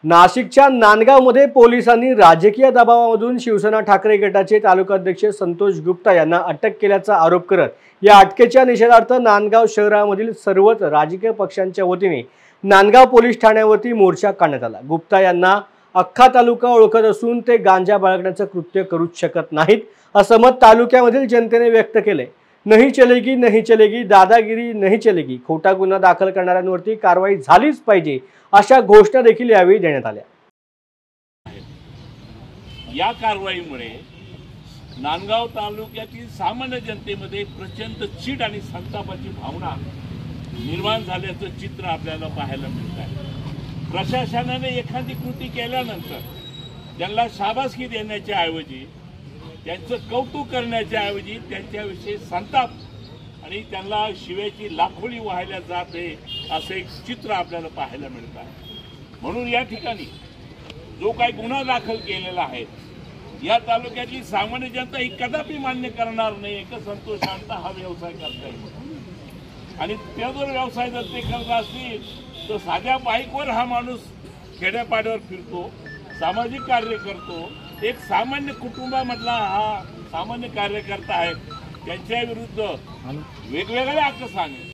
नाशिकच्या नांदगावमध्ये पोलिसांनी राजकीय दबावामधून शिवसेना ठाकरे गटाचे तालुकाध्यक्ष संतोष गुप्ता यांना अटक केल्याचा आरोप करत या अटकेच्या निषेधार्थ नांदगाव शहरामधील सर्वच राजकीय पक्षांच्या वतीने नांदगाव पोलीस ठाण्यावरती मोर्चा काढण्यात आला। गुप्ता यांना अख्खा तालुका ओळखत असून ते गांजा बाळगण्याचं कृत्य करूच शकत नाहीत असं मत तालुक्यामधील जनतेने व्यक्त केले। नहीं चलेगी दादागिरी नहीं चलेगी, खोटा गुन्हा दाखल करणाऱ्यांवरती कारवाई झालीच पाहिजे अशा घोषणा देखील यावेळी देण्यात आल्या। या कारवाईमुळे नांदगाव तालुक्यातील सामान्य जनतेमध्ये प्रचंड चीड आणि संतापाची भावना निर्माण झाल्याचं चित्र आपल्याला पाहायला मिळत आहे। प्रशासनाने एखादी कृती केल्यानंतर त्यांना शाबासकी देण्याच्या ऐवजी, त्यांचं कौतुक करण्याच्या ऐवजी त्यांच्याविषयी संताप आणि त्यांना शिव्याची लाखोळी वाहायला जाते असं एक चित्र आपल्याला पाहायला मिळत आहे। म्हणून या ठिकाणी जो काही गुन्हा दाखल केलेला आहे या तालुक्यातली सामान्य जनता ही कदापि मान्य करणार नाही की संतोषांचा हा व्यवसाय करता येईल। आणि ते जर व्यवसाय जर ते करत असतील तर साध्या बाईकवर हा माणूस खेड्यापाड्यावर फिरतो, सामाजिक कार्य करतो, एक सामान्य कुटुंबामधला हा सामान्य कार्यकर्ता आहे, त्यांच्या विरुद्ध वेगवेगळ्या अक्कसाने